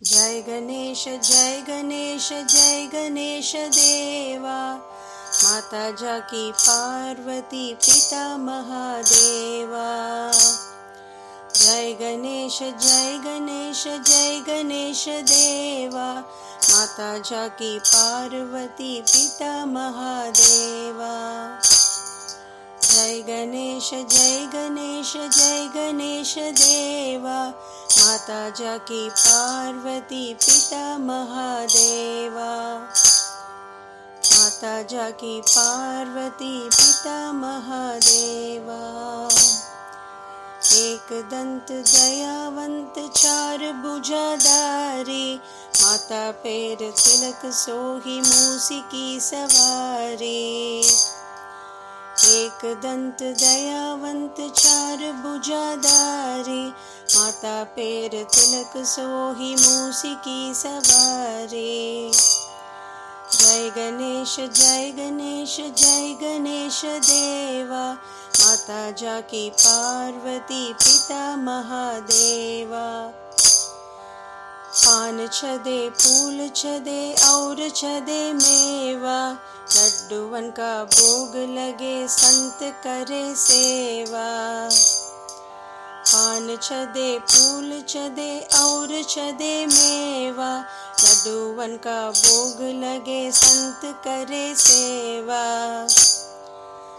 जय गणेश जय गणेश जय गणेश देवा। माता जाकी पार्वती पिता महादेवा। जय गणेश जय गणेश जय गणेश देवा। माता जाकी पार्वती पिता महादेवा। जय गणेश जय गणेश जय गणेश देवा। माता जाकी पार्वती पिता महादेवा। माता जाकी पार्वती पिता महादेवा। एक दंत दयावंत चार भुजाधारी। माता पैर तिलक सोही मूसी की सवारी। एक दंत दयावंत चार भुजाधारी। माता पैर तिलक सोही मूसी की सवारी। जय गणेश जय गणेश जय गणेश देवा। माता जाकी पार्वती पिता महादेवा। पान छदे फूल छदे और छदे मेवा। लड्डूवन का भोग लगे संत करे सेवा। पान छदे फूल छदे और छदे मेवा। लड्डूवन का भोग लगे संत करे सेवा।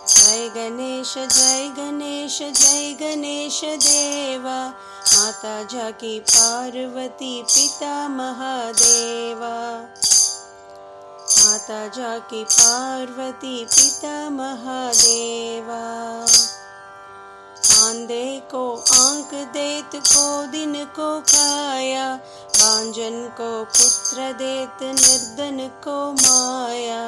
जय गणेश जय गणेश जय गणेश देवा। माता जाकी पार्वती पिता महादेवा। माता जाकी पार्वती पिता महादेवा। आंधे को आंख देत को दिन को काया। बांझन को पुत्र देत निर्धन को माया।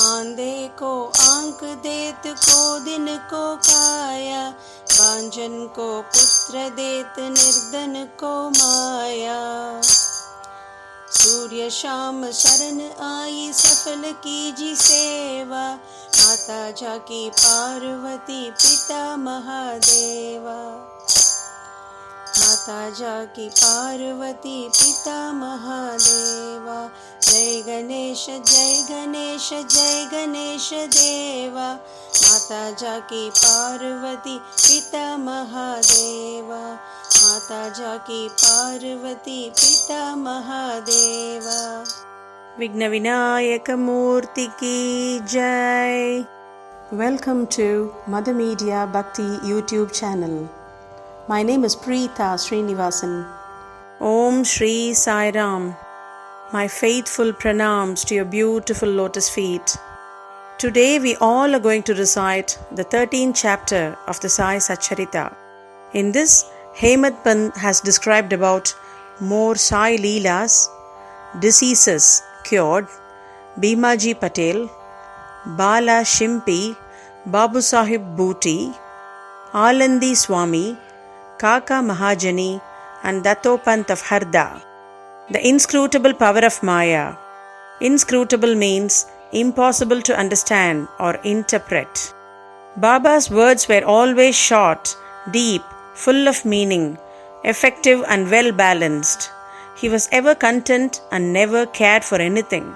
आंधे को आंख देत को दिन को काया। बांझन को पुत्र देत निर्धन को माया। सूर्य शाम शरण आई सफल कीजी सेवा। माता जाकी पार्वती पिता महादेवा। माता जाकी पार्वती पिता महादेवा। जय गणेश जय गणेश जय गणेश देवा। माता जाकी पार्वती पिता महादेवा। माता जाकी पार्वती पिता महादेवा। विघ्न विनायक मूर्ति की जय। Welcome to Mother Media Bhakti YouTube channel. My name is Preeta Srinivasan. Om Shri Sai Ram. My faithful pranams to your beautiful lotus feet. Today we all are going to recite the 13th chapter of the Sai Satcharita. In this, Hemad Pant has described about more Sai Leelas, diseases cured, Bhimaji Patel, Bala Shimpi, Babu Sahib Booty, Alandi Swami, Kaka Mahajani and Dato Pant of Harda. The inscrutable power of Maya. Inscrutable means impossible to understand or interpret. Baba's words were always short, deep, full of meaning, effective and well balanced. He was ever content and never cared for anything.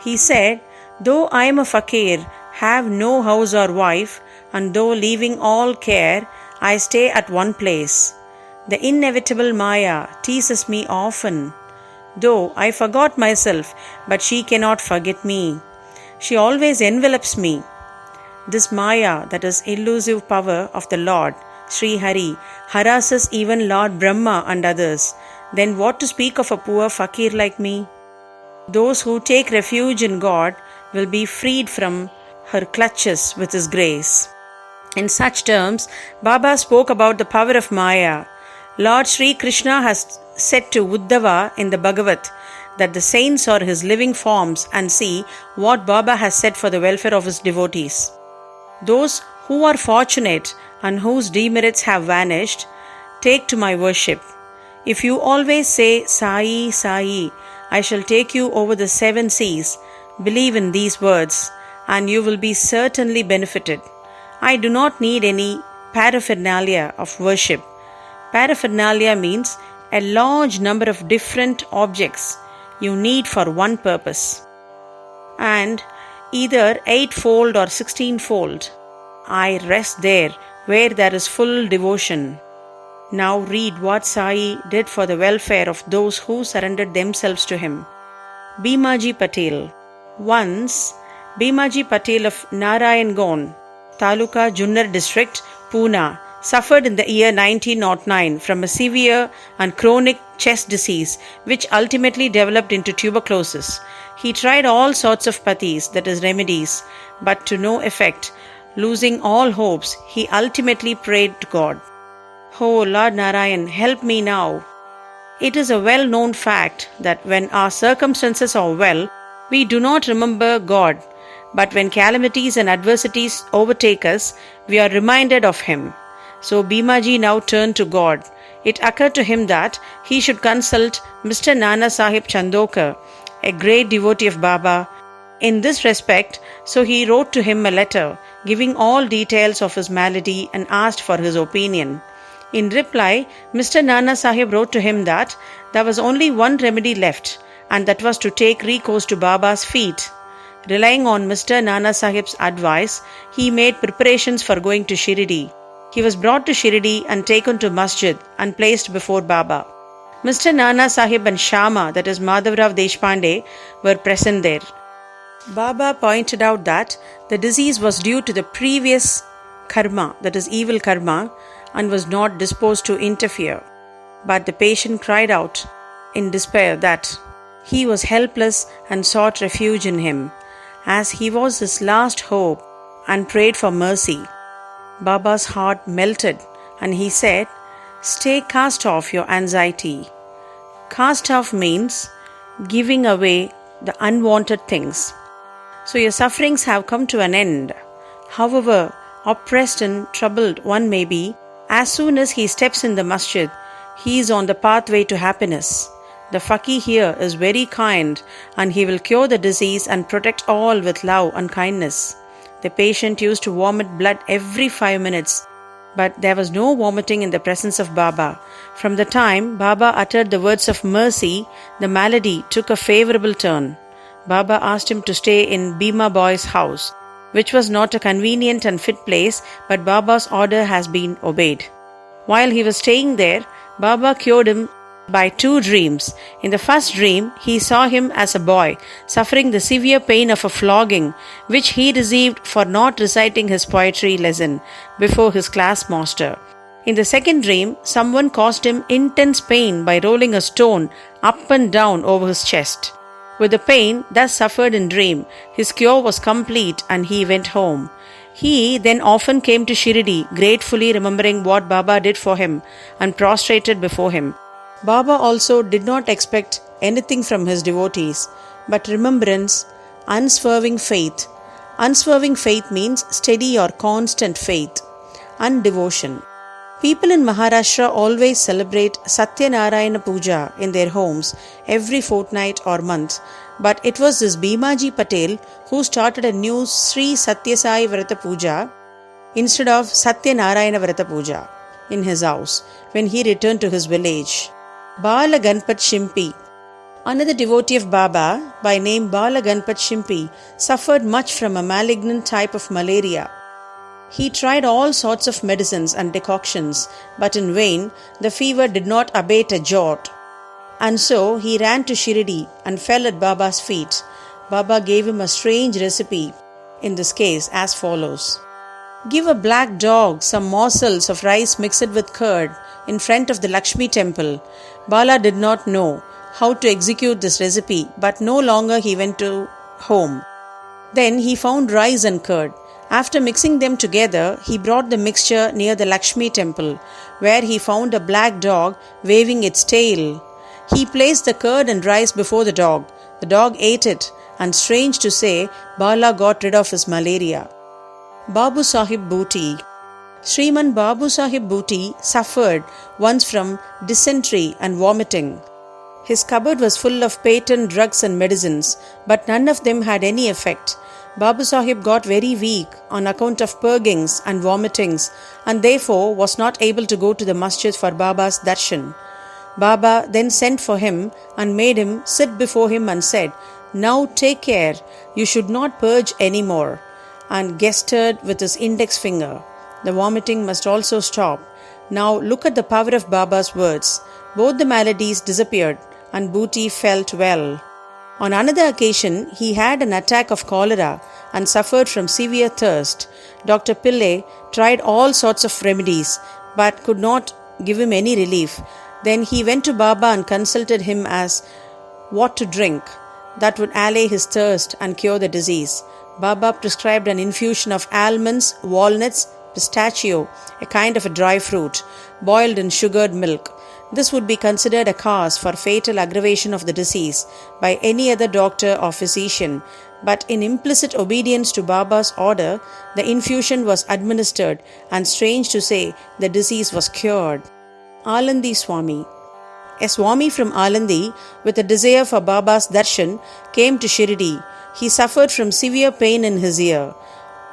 He said, though I am a fakir, have no house or wife, and though leaving all care, I stay at one place. The inevitable Maya teases me often. Though I forgot myself, but she cannot forget me. She always envelops me. This Maya, that is elusive power of the Lord, Sri Hari, harasses even Lord Brahma and others. Then what to speak of a poor fakir like me? Those who take refuge in God will be freed from her clutches with His grace. In such terms, Baba spoke about the power of Maya. Lord Sri Krishna has said to Uddhava in the Bhagavat that the saints are his living forms, and see what Baba has said for the welfare of his devotees. Those who are fortunate and whose demerits have vanished, take to my worship. If you always say, Sai, Sai, I shall take you over the 7 seas, believe in these words, and you will be certainly benefited. I do not need any paraphernalia of worship. Paraphernalia means a large number of different objects you need for one purpose, and either eightfold or 16-fold. I rest there where there is full devotion. Now read what Sai did for the welfare of those who surrendered themselves to him. Bhimaji Patel. Once, Bhimaji Patel of Narayangon, Taluka Junnar district, Pune, suffered in the year 1909 from a severe and chronic chest disease which ultimately developed into tuberculosis. He tried all sorts of pathis, that is remedies, but to no effect. Losing all hopes, he ultimately prayed to God, "Oh Lord Narayan, help me now." It is a well-known fact that when our circumstances are well, we do not remember God, but when calamities and adversities overtake us, we are reminded of Him. So Bhimaji now turned to God. It occurred to him that he should consult Mr. Nana Sahib Chandokar, a great devotee of Baba, in this respect, so he wrote to him a letter, giving all details of his malady and asked for his opinion. In reply, Mr. Nana Sahib wrote to him that there was only one remedy left, and that was to take recourse to Baba's feet. Relying on Mr. Nana Sahib's advice, he made preparations for going to Shirdi. He was brought to Shirdi and taken to Masjid and placed before Baba. Mr. Nana Sahib and Shama, that is Madhavrao Deshpande, were present there. Baba pointed out that the disease was due to the previous karma, that is evil karma, and was not disposed to interfere. But the patient cried out in despair that he was helpless and sought refuge in him, as he was his last hope, and prayed for mercy. Baba's heart melted and he said, "Stay, cast off your anxiety." Cast off means giving away the unwanted things. So your sufferings have come to an end. However oppressed and troubled one may be, as soon as he steps in the masjid, he is on the pathway to happiness. The faqih here is very kind and he will cure the disease and protect all with love and kindness. The patient used to vomit blood every 5 minutes, but there was no vomiting in the presence of Baba. From the time Baba uttered the words of mercy, the malady took a favorable turn. Baba asked him to stay in Bhima Boy's house, which was not a convenient and fit place, but Baba's order has been obeyed. While he was staying there, Baba cured him by 2 dreams. In the first dream, he saw him as a boy, suffering the severe pain of a flogging, which he received for not reciting his poetry lesson before his class master. In the second dream, someone caused him intense pain by rolling a stone up and down over his chest. With the pain thus suffered in dream, his cure was complete and he went home. He then often came to Shirdi, gratefully remembering what Baba did for him, and prostrated before him. Baba also did not expect anything from his devotees, but remembrance, unswerving faith. Unswerving faith means steady or constant faith, and devotion. People in Maharashtra always celebrate Satyanarayana Puja in their homes every fortnight or month, but it was this Bhimaji Patel who started a new Sri Satya Sai Vrata Puja instead of Satyanarayana Vrata Puja in his house when he returned to his village. Bala Ganpat Shimpi. Another devotee of Baba by name Bala Ganpat Shimpi suffered much from a malignant type of malaria. He tried all sorts of medicines and decoctions, but in vain. The fever did not abate a jot. And so he ran to Shirdi and fell at Baba's feet. Baba gave him a strange recipe, in this case as follows. Give a black dog some morsels of rice mixed with curd in front of the Lakshmi temple. Bala did not know how to execute this recipe, but no longer he went to home. Then he found rice and curd. After mixing them together, he brought the mixture near the Lakshmi temple, where he found a black dog waving its tail. He placed the curd and rice before the dog. The dog ate it, and strange to say, Bala got rid of his malaria. Babu Sahib Bhuti. Sriman Babu Sahib Bhuti suffered once from dysentery and vomiting. His cupboard was full of patent drugs and medicines, but none of them had any effect. Babu Sahib got very weak on account of purgings and vomitings, and therefore was not able to go to the masjid for Baba's darshan. Baba then sent for him and made him sit before him and said, "Now take care, you should not purge any more," and gestured with his index finger. The vomiting must also stop. Now look at the power of Baba's words. Both the maladies disappeared and Booty felt well. On another occasion, he had an attack of cholera and suffered from severe thirst. Dr. Pillai tried all sorts of remedies but could not give him any relief. Then he went to Baba and consulted him as what to drink that would allay his thirst and cure the disease. Baba prescribed an infusion of almonds, walnuts, pistachio, a kind of a dry fruit, boiled in sugared milk. This would be considered a cause for fatal aggravation of the disease by any other doctor or physician, but in implicit obedience to Baba's order, the infusion was administered, and strange to say, the disease was cured. Alandi Swami. A Swami from Alandi, with a desire for Baba's darshan, came to Shirdi. He suffered from severe pain in his ear,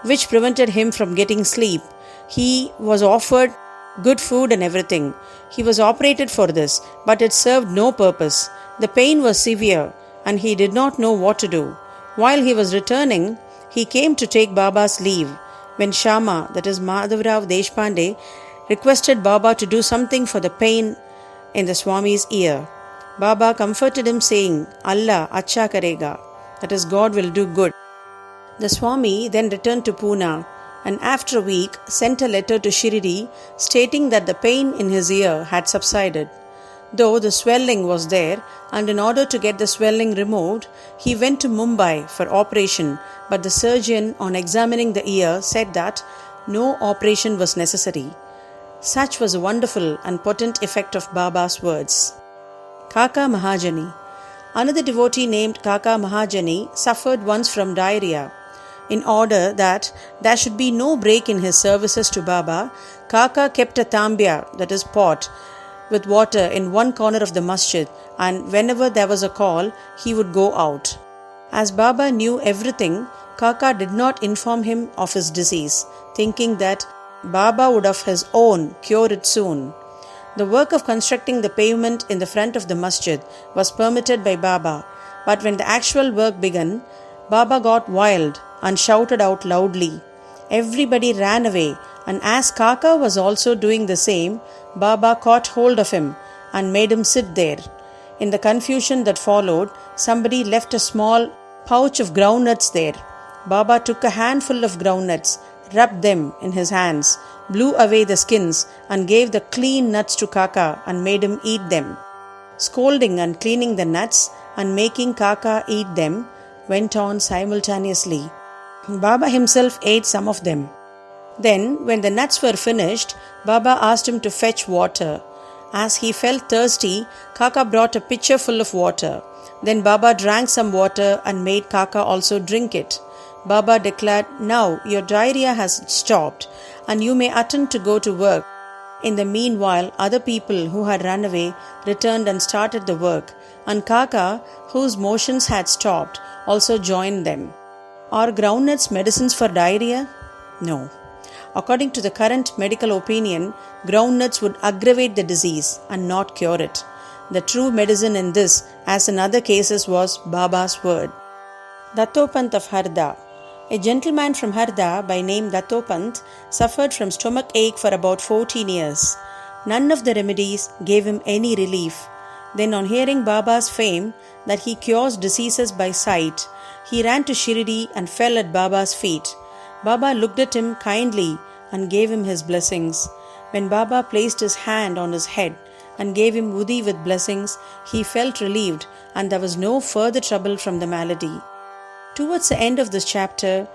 which prevented him from getting sleep. He was offered good food and everything. He was operated for this, but it served no purpose. The pain was severe, and he did not know what to do. While he was returning, he came to take Baba's leave. When Shama, that is Madhavrao Deshpande, requested Baba to do something for the pain in the Swami's ear, Baba comforted him saying, "Allah acha karega," that is, God will do good. The Swami then returned to Pune and after a week sent a letter to Shirdi stating that the pain in his ear had subsided, though the swelling was there, and in order to get the swelling removed, he went to Mumbai for operation, but the surgeon, on examining the ear, said that no operation was necessary. Such was a wonderful and potent effect of Baba's words. Kaka Mahajani. Another devotee named Kaka Mahajani suffered once from diarrhea. In order that there should be no break in his services to Baba, Kaka kept a tambia, that is pot, with water in one corner of the masjid, and whenever there was a call, he would go out. As Baba knew everything, Kaka did not inform him of his disease, thinking that Baba would of his own cure it soon. The work of constructing the pavement in the front of the masjid was permitted by Baba, but when the actual work began, Baba got wild and shouted out loudly. Everybody ran away, and as Kaka was also doing the same, Baba caught hold of him and made him sit there. In the confusion that followed, somebody left a small pouch of groundnuts there. Baba took a handful of groundnuts, rubbed them in his hands, blew away the skins, and gave the clean nuts to Kaka and made him eat them. Scolding and cleaning the nuts and making Kaka eat them went on simultaneously. Baba himself ate some of them. Then, when the nuts were finished, Baba asked him to fetch water. As he felt thirsty, Kaka brought a pitcher full of water. Then Baba drank some water and made Kaka also drink it. Baba declared, "Now your diarrhea has stopped and you may attend to go to work." In the meanwhile, other people who had run away returned and started the work, and Kaka, whose motions had stopped, also joined them. Are groundnuts medicines for diarrhea? No. According to the current medical opinion, groundnuts would aggravate the disease and not cure it. The true medicine in this, as in other cases, was Baba's word. Dattopant of Harda. A gentleman from Harda by name Dattopant suffered from stomach ache for about 14 years. None of the remedies gave him any relief. Then, on hearing Baba's fame that he cures diseases by sight, he ran to Shirdi and fell at Baba's feet. Baba looked at him kindly and gave him his blessings. When Baba placed his hand on his head and gave him Udi with blessings, he felt relieved and there was no further trouble from the malady. Towards the end of this chapter,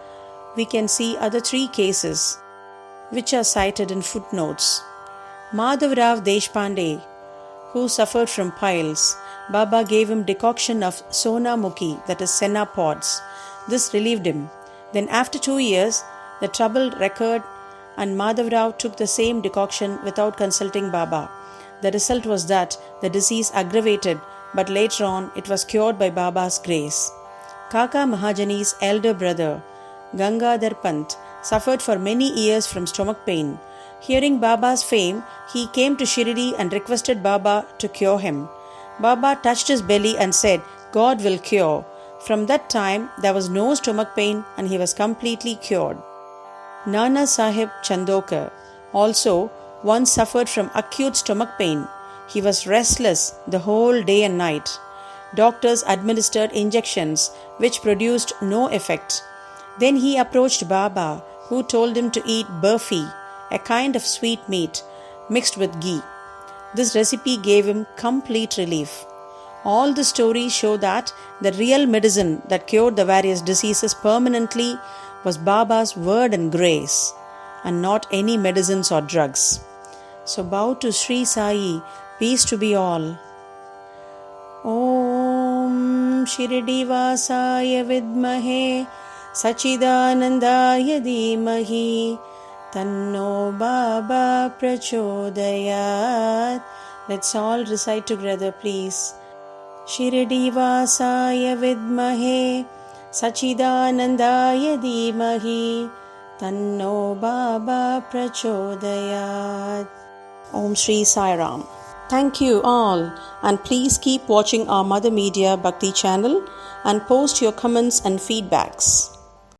we can see other 3 cases, which are cited in footnotes. Madhavrao Deshpande, who suffered from piles, Baba gave him decoction of Sona Mukhi, that is senna pods. This relieved him. Then after 2 years, the trouble recurred and Madhavrao took the same decoction without consulting Baba. The result was that the disease aggravated, but later on it was cured by Baba's grace. Kaka Mahajani's elder brother, Gangadhar Pant, suffered for many years from stomach pain. Hearing Baba's fame, he came to Shirdi and requested Baba to cure him. Baba touched his belly and said, "God will cure." From that time, there was no stomach pain and he was completely cured. Nana Sahib Chandokar also once suffered from acute stomach pain. He was restless the whole day and night. Doctors administered injections which produced no effect. Then he approached Baba, who told him to eat burfi, a kind of sweet meat mixed with ghee. This recipe gave him complete relief. All the stories show that the real medicine that cured the various diseases permanently was Baba's word and grace, and not any medicines or drugs. So bow to Sri Sai, peace to be all. Om Shirdi Vasaya Vidmahe Sachidanandaya Dhimahi Tanno Baba Prachodayat. Let's all recite together, please. Shirdi Vasaya Vidmahe Sachidanandaya Dhimahi Tanno Baba Prachodayat. Om Shri Sai Ram. Thank you all, and please keep watching our Mother Media Bhakti channel and post your comments and feedbacks.